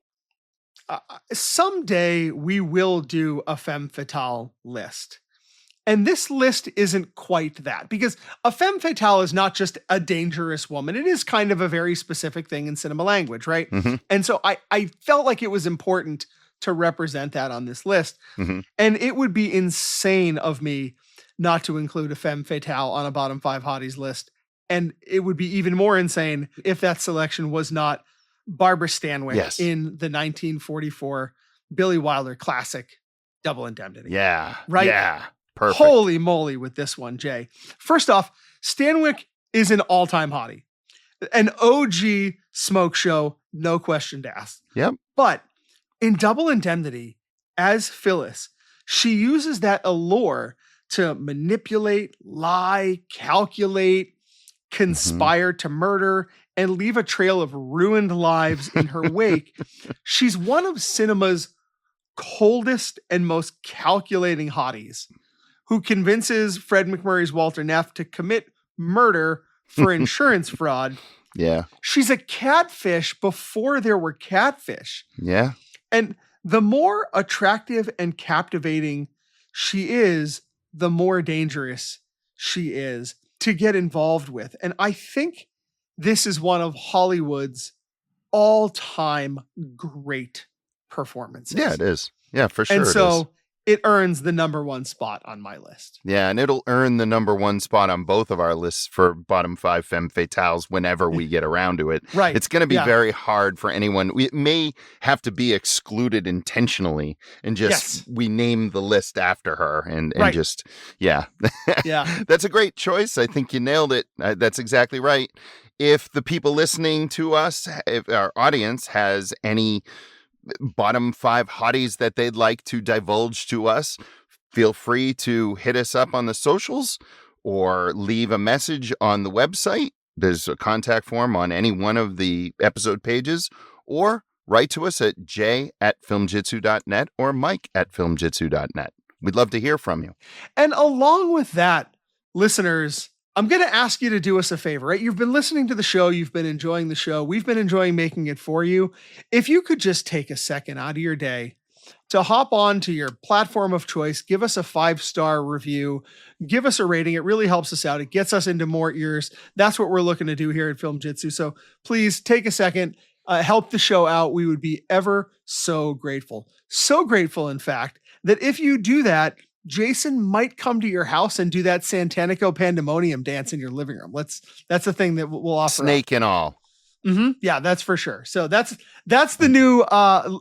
Someday we will do a femme fatale list. And this list isn't quite that, because a femme fatale is not just a dangerous woman. It is kind of a very specific thing in cinema language, right? And so I felt like it was important to represent that on this list. And it would be insane of me not to include a femme fatale on a bottom 5 hotties list. And it would be even more insane if that selection was not Barbara Stanwyck in the 1944 Billy Wilder classic Double Indemnity. Yeah. Right? Yeah. Perfect. Holy moly with this one, Jay. First off, Stanwyck is an all-time hottie. An OG smoke show, no question asked. Yep. But in Double Indemnity, as Phyllis, she uses that allure to manipulate, lie, calculate, conspire to murder, and leave a trail of ruined lives in her wake. She's one of cinema's coldest and most calculating hotties, who convinces Fred McMurray's Walter Neff to commit murder for insurance fraud. Yeah. She's a catfish before there were catfish. Yeah. And the more attractive and captivating she is, the more dangerous she is to get involved with. And I think this is one of Hollywood's all-time great performances. Yeah, it is. Yeah, for sure. And so it earns the number 1 spot on my list. Yeah, and it'll earn the number 1 spot on both of our lists for bottom 5 femme fatales whenever we get around to it. Right. It's going to be very hard for anyone. It may have to be excluded intentionally and just we name the list after her and just, yeah. That's a great choice. I think you nailed it. That's exactly right. If the people listening to us, if our audience has any bottom 5 hotties that they'd like to divulge to us, feel free to hit us up on the socials or leave a message on the website. There's a contact form on any one of the episode pages, or write to us at j@filmjitsu.net or mike@filmjitsu.net. We'd love to hear from you. And along with that, listeners, I'm going to ask you to do us a favor, right? You've been listening to the show. You've been enjoying the show. We've been enjoying making it for you. If you could just take a second out of your day to hop on to your platform of choice, give us a 5-star review, give us a rating. It really helps us out. It gets us into more ears. That's what we're looking to do here at Film Jitsu. So please take a second, help the show out. We would be ever so grateful. So grateful, in fact, that if you do that, Jason might come to your house and do that Santanico pandemonium dance in your living room. That's the thing that we'll offer. Snake and all. Yeah, that's for sure. So that's the new,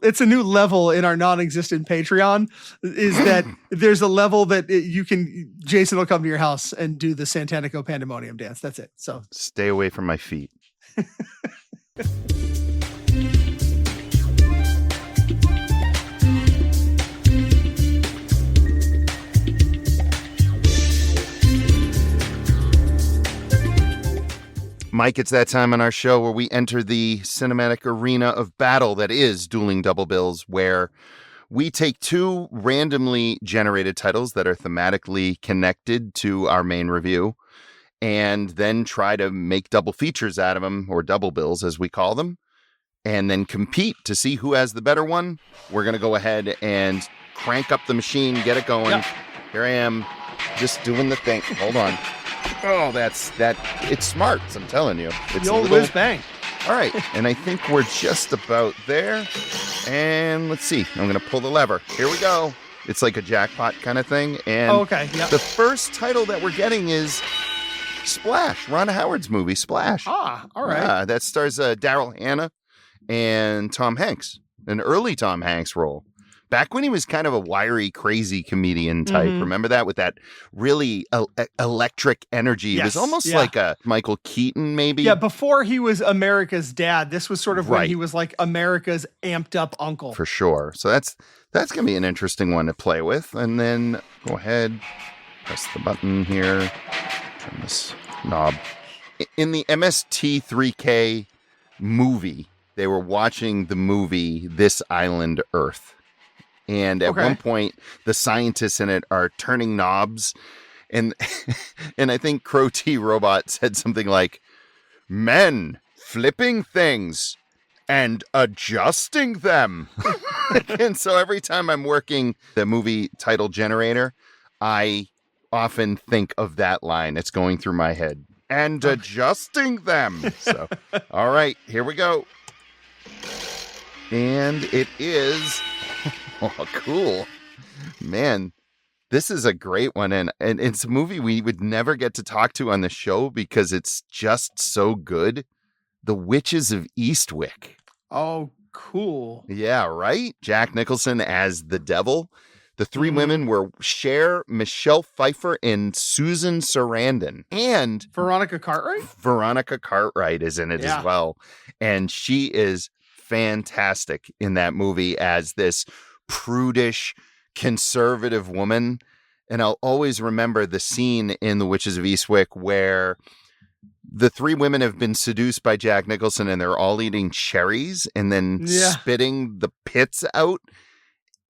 it's a new level in our non-existent Patreon, is that there's a level that Jason will come to your house and do the Santanico pandemonium dance. That's it. So stay away from my feet. Mike, it's that time on our show where we enter the cinematic arena of battle that is Dueling Double Bills, where we take two randomly generated titles that are thematically connected to our main review and then try to make double features out of them, or double bills as we call them, and then compete to see who has the better one. We're going to go ahead and crank up the machine, get it going. Yep. Here I am, just doing the thing. Hold on. Oh, it's smart, I'm telling you. It's the old whiz bang. All right, and I think we're just about there. And let's see, I'm going to pull the lever. Here we go. It's like a jackpot kind of thing. And okay, yep. The first title that we're getting is Splash, Ron Howard's movie, Splash. Ah, all right. That stars Daryl Hannah and Tom Hanks, an early Tom Hanks role. Back when he was kind of a wiry, crazy comedian type. Mm-hmm. Remember that? With that really electric energy. Yes. It was almost like a Michael Keaton, maybe. Yeah, before he was America's dad. This was sort of when he was like America's amped up uncle. For sure. So that's going to be an interesting one to play with. And then go ahead, press the button here, turn this knob. In the MST3K movie, they were watching the movie This Island Earth. And at one point, the scientists in it are turning knobs. And and I think Crow T Robot said something like, men flipping things and adjusting them. And so every time I'm working the movie title generator, I often think of that line. It's going through my head. And adjusting them. So, all right, here we go. And it is... Oh, cool. Man, this is a great one. And it's a movie we would never get to talk to on the show because it's just so good. The Witches of Eastwick. Oh, cool. Yeah, right? Jack Nicholson as the devil. The three women were Cher, Michelle Pfeiffer, and Susan Sarandon. And Veronica Cartwright? Veronica Cartwright is in it as well. And she is fantastic in that movie as this prudish, conservative woman. And I'll always remember the scene in The Witches of Eastwick where the three women have been seduced by Jack Nicholson and they're all eating cherries and then spitting the pits out.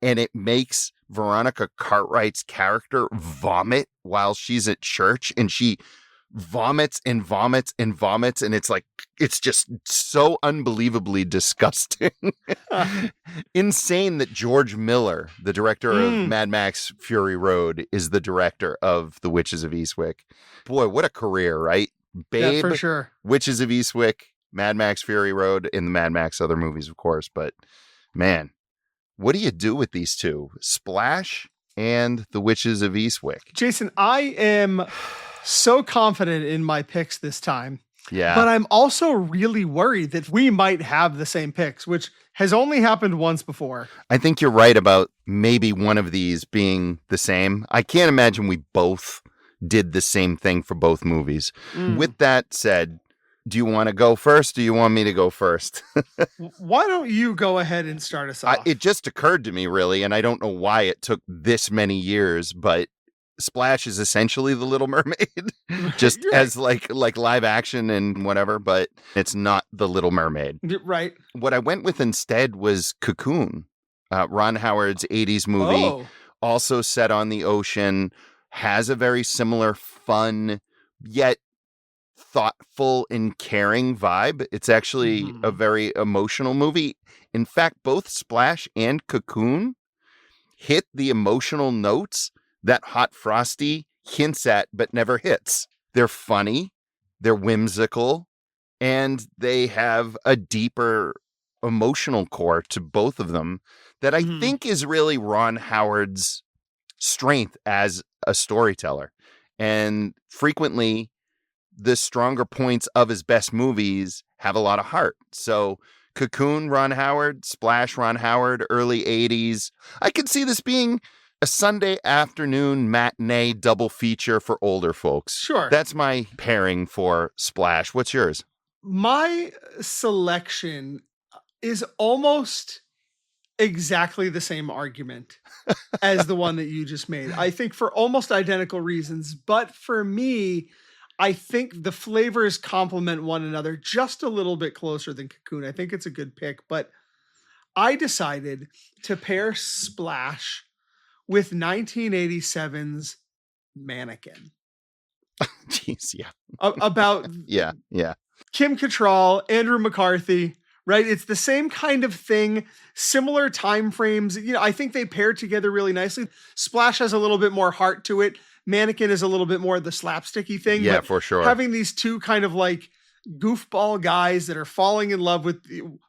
And it makes Veronica Cartwright's character vomit while she's at church, and she vomits and vomits and vomits, and it's like, it's just so unbelievably disgusting. Insane that George Miller, the director of Mad Max Fury Road, is the director of The Witches of Eastwick. Boy, what a career, right? Babe, for sure. Witches of Eastwick, Mad Max Fury Road, and the Mad Max other movies, of course. But man, what do you do with these two? Splash and The Witches of Eastwick. Jason, I am so confident in my picks this time. Yeah. But I'm also really worried that we might have the same picks, which has only happened once before. I think you're right about maybe one of these being the same. I can't imagine we both did the same thing for both movies. With that said, do you want to go first? Do you want me to go first? Why don't you go ahead and start us off? It just occurred to me, really, and I don't know why it took this many years, but Splash is essentially The Little Mermaid, just as like live action and whatever, but it's not The Little Mermaid. Right. What I went with instead was Cocoon, Ron Howard's 80s movie, also set on the ocean, has a very similar fun, yet thoughtful and caring vibe. It's actually a very emotional movie. In fact, both Splash and Cocoon hit the emotional notes that Hot Frosty hints at but never hits. They're funny, they're whimsical, and they have a deeper emotional core to both of them that I think is really Ron Howard's strength as a storyteller. And frequently, the stronger points of his best movies have a lot of heart. So Cocoon, Ron Howard, Splash, Ron Howard, early 80s. I could see this being a Sunday afternoon matinee double feature for older folks. Sure. That's my pairing for Splash. What's yours? My selection is almost exactly the same argument as the one that you just made. I think for almost identical reasons, but for me, I think the flavors complement one another just a little bit closer than Cocoon. I think it's a good pick, but I decided to pair Splash with 1987's Mannequin. Jeez, yeah. About Yeah. Kim Cattrall, Andrew McCarthy, right? It's the same kind of thing, similar time frames. I think they pair together really nicely. Splash has a little bit more heart to it. Mannequin is a little bit more the slapsticky thing. Yeah, but for sure. Having these two kind of like goofball guys that are falling in love with,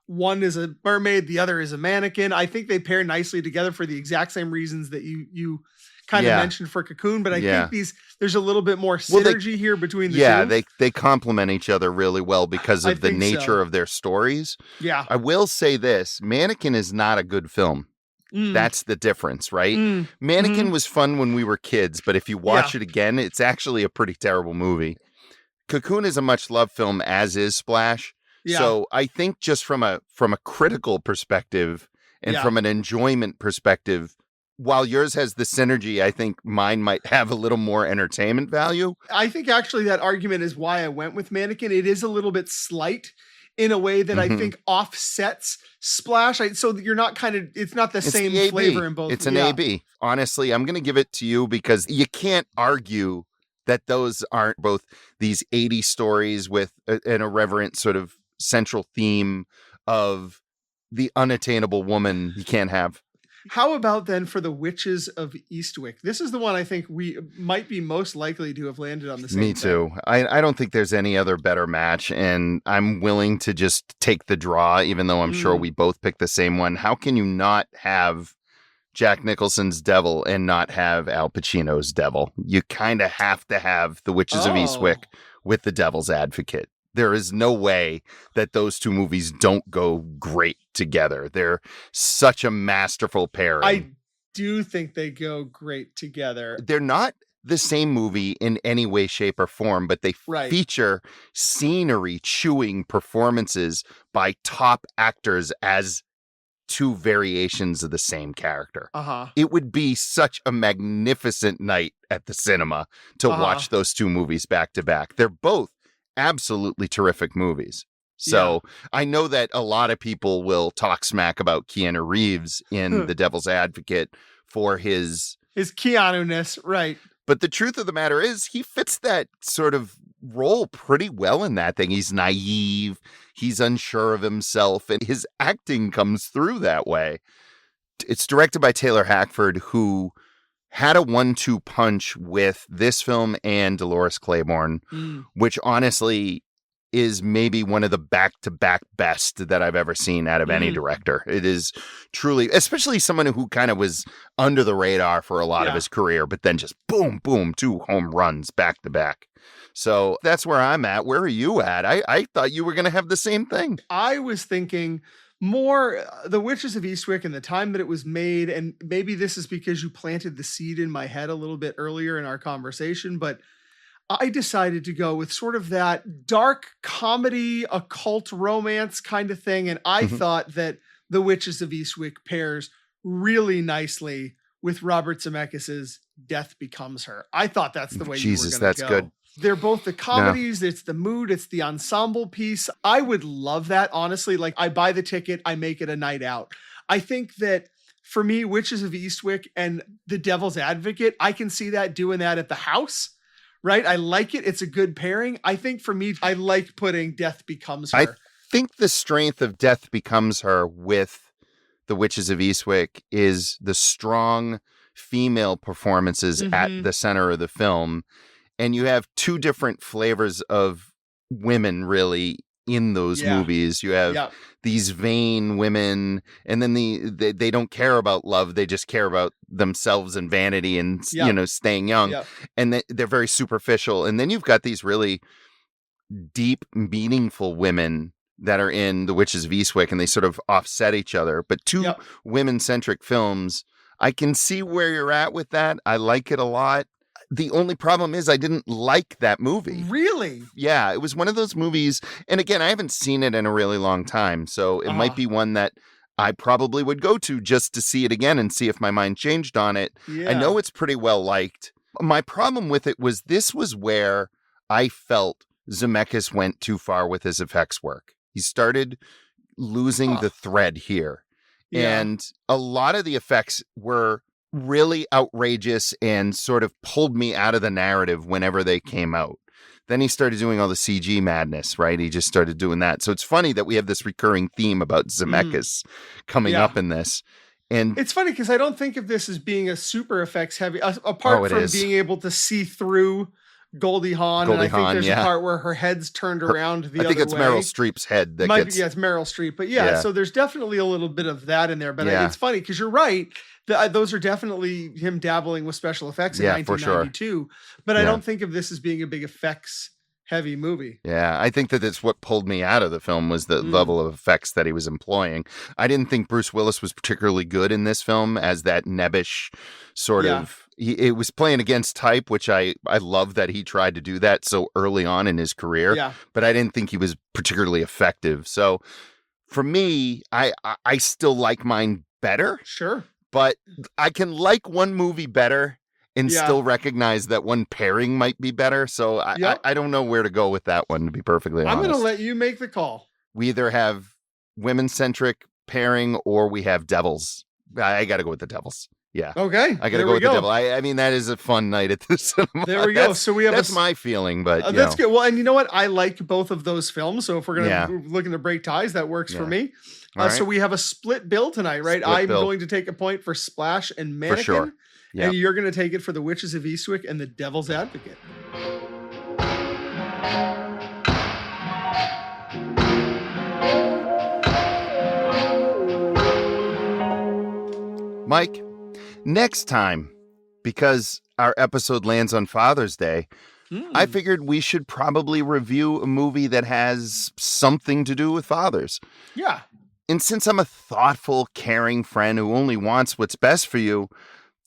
one is a mermaid, the other is a mannequin. I think they pair nicely together for the exact same reasons that you kind of mentioned for Cocoon, but I think there's a little bit more synergy here between the two. Yeah, they complement each other really well because of the nature of their stories. Yeah. I will say this, Mannequin is not a good film. That's the difference, right? Mannequin was fun when we were kids, but if you watch it again, it's actually a pretty terrible movie. Cocoon is a much loved film, as is Splash. Yeah. So I think just from a critical perspective and from an enjoyment perspective, while yours has the synergy, I think mine might have a little more entertainment value. I think actually that argument is why I went with Mannequin. It is a little bit slight in a way that I think offsets Splash. So you're not it's not the same flavor in both. It's an AB. Honestly, I'm going to give it to you because you can't argue that those aren't both these 80 stories with an irreverent sort of central theme of the unattainable woman you can't have. How about then for the Witches of Eastwick? This is the one I think we might be most likely to have landed on the same Me too. I don't think there's any other better match, and I'm willing to just take the draw, even though I'm sure we both picked the same one. How can you not have Jack Nicholson's Devil and not have Al Pacino's Devil? You kind of have to have the Witches of Eastwick with the Devil's Advocate. There is no way that those two movies don't go great together. They're such a masterful pairing. I do think they go great together. They're not the same movie in any way, shape, or form, but they feature scenery chewing performances by top actors as two variations of the same character. It would be such a magnificent night at the cinema to watch those two movies back to back. They're both absolutely terrific movies. So I know that a lot of people will talk smack about Keanu Reeves in The Devil's Advocate for his Keanu-ness, right? But the truth of the matter is he fits that sort of role pretty well in that thing. He's naive, he's unsure of himself, and his acting comes through that way. It's directed by Taylor Hackford, who had a 1-2 punch with this film and Dolores Claiborne, which honestly is maybe one of the back-to-back best that I've ever seen out of any director. It is truly, especially someone who kind of was under the radar for a lot of his career, but then just boom, boom, 2 home runs back-to-back. So that's where I'm at. Where are you at? I thought you were going to have the same thing. I was thinking more The Witches of Eastwick and the time that it was made, and maybe this is because you planted the seed in my head a little bit earlier in our conversation, but I decided to go with sort of that dark comedy, occult romance kind of thing, and I thought that The Witches of Eastwick pairs really nicely with Robert Zemeckis' Death Becomes Her. I thought that's the way you were going to go. That's good. They're both the comedies, it's the mood, it's the ensemble piece. I would love that, honestly. Like, I buy the ticket, I make it a night out. I think that for me, Witches of Eastwick and The Devil's Advocate, I can see that doing that at the house, right? I like it. It's a good pairing. I think for me, I like putting Death Becomes Her. I think the strength of Death Becomes Her with The Witches of Eastwick is the strong female performances at the center of the film. And you have two different flavors of women, really, in those movies. You have these vain women, and then they don't care about love. They just care about themselves and vanity and, you know, staying young. And they're very superficial. And then you've got these really deep, meaningful women that are in The Witches of Eastwick, and they sort of offset each other. But two women-centric films, I can see where you're at with that. I like it a lot. The only problem is I didn't like that movie. Really? Yeah, it was one of those movies. And again, I haven't seen it in a really long time. So it might be one that I probably would go to just to see it again and see if my mind changed on it. I know it's pretty well liked. My problem with it was this was where I felt Zemeckis went too far with his effects work. He started losing the thread here. Yeah. And a lot of the effects were really outrageous and sort of pulled me out of the narrative whenever they came out. Then he started doing all the CG madness, right? He just started doing that. So it's funny that we have this recurring theme about Zemeckis coming up in this. And it's funny because I don't think of this as being a super effects heavy, apart from being able to see through Goldie Hawn. And I think there's a part where her head's turned around the other way. I think it's Meryl Streep's head that gets... Yeah, it's Meryl Streep. But so there's definitely a little bit of that in there. But it's funny because you're right. Those are definitely him dabbling with special effects in 1992. But I don't think of this as being a big effects heavy movie. Yeah, I think that it's what pulled me out of the film was the level of effects that he was employing. I didn't think Bruce Willis was particularly good in this film as that nebbish sort of... It was playing against type, which I love that he tried to do that so early on in his career. Yeah. But I didn't think he was particularly effective. So for me, I still like mine better. Sure. But I can like one movie better and still recognize that one pairing might be better. So I don't know where to go with that one, to be perfectly honest. I'm going to let you make the call. We either have women-centric pairing or we have devils. I got to go with the devils. Yeah. Okay. I got to go with the devil. I mean, that is a fun night at the cinema. There we go. So we have that's my feeling, but that's good. Well, and you know what? I like both of those films. So if we're looking to break ties, that works for me. Right. So we have a split bill tonight, right? I'm going to take a point for Splash and Mannequin. For sure. And you're going to take it for The Witches of Eastwick and The Devil's Advocate. Mike, next time, because our episode lands on Father's Day, I figured we should probably review a movie that has something to do with fathers. Yeah. And since I'm a thoughtful, caring friend who only wants what's best for you,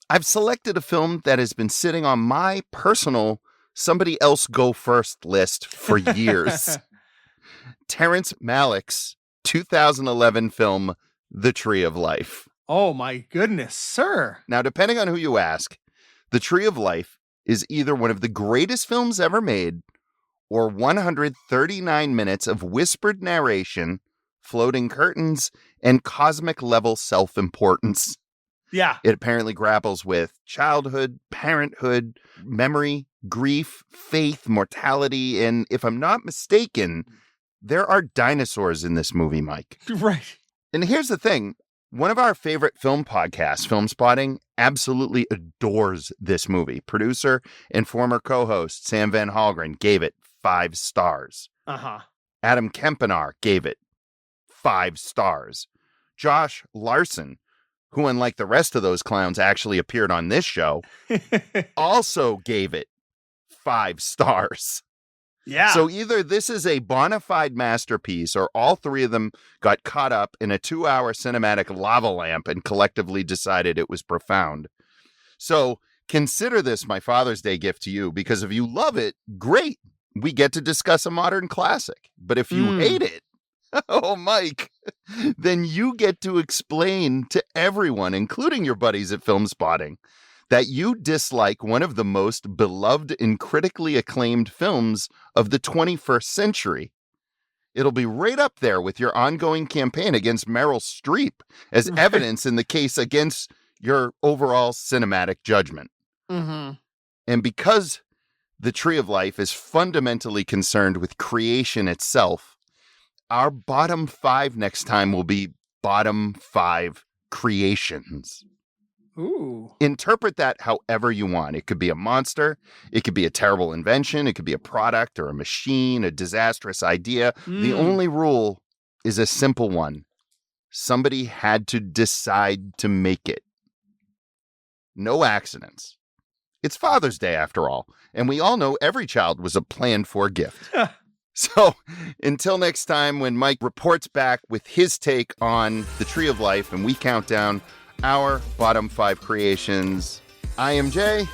I've selected a film that has been sitting on my personal somebody else go first list for years. Terrence Malick's 2011 film, The Tree of Life. Oh my goodness, sir. Now, depending on who you ask, The Tree of Life is either one of the greatest films ever made or 139 minutes of whispered narration, floating curtains, and cosmic level self-importance. Yeah. It apparently grapples with childhood, parenthood, memory, grief, faith, mortality, and if I'm not mistaken, there are dinosaurs in this movie, Mike. Right. And here's the thing. One of our favorite film podcasts, Film Spotting, absolutely adores this movie. Producer and former co-host Sam Van Halgren gave it 5 stars. Uh-huh. Adam Kempenaar gave it 5 stars. Josh Larson, who unlike the rest of those clowns actually appeared on this show, also gave it 5 stars. Yeah. So either this is a bona fide masterpiece or all three of them got caught up in a 2-hour cinematic lava lamp and collectively decided it was profound. So consider this my Father's Day gift to you, because if you love it, great. We get to discuss a modern classic. But if you hate it, oh, Mike, then you get to explain to everyone, including your buddies at Film Spotting, that you dislike one of the most beloved and critically acclaimed films of the 21st century. It'll be right up there with your ongoing campaign against Meryl Streep as evidence in the case against your overall cinematic judgment. Mm-hmm. And because The Tree of Life is fundamentally concerned with creation itself, our bottom 5 next time will be bottom 5 creations. Ooh. Interpret that however you want. It could be a monster. It could be a terrible invention. It could be a product or a machine, a disastrous idea. The only rule is a simple one. Somebody had to decide to make it. No accidents. It's Father's Day after all, and we all know every child was a planned for gift. So until next time, when Mike reports back with his take on The Tree of Life and we count down our bottom 5 creations, I am Jay.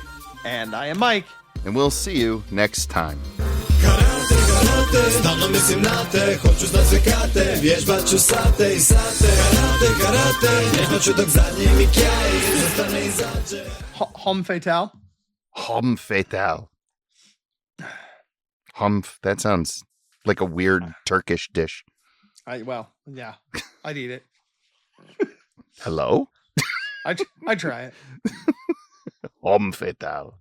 And I am Mike. And we'll see you next time. Homme fatale. Homme fatale. Humph. That sounds like a weird Turkish dish. Well, yeah, I'd eat it. Hello? I try it. Humph it out.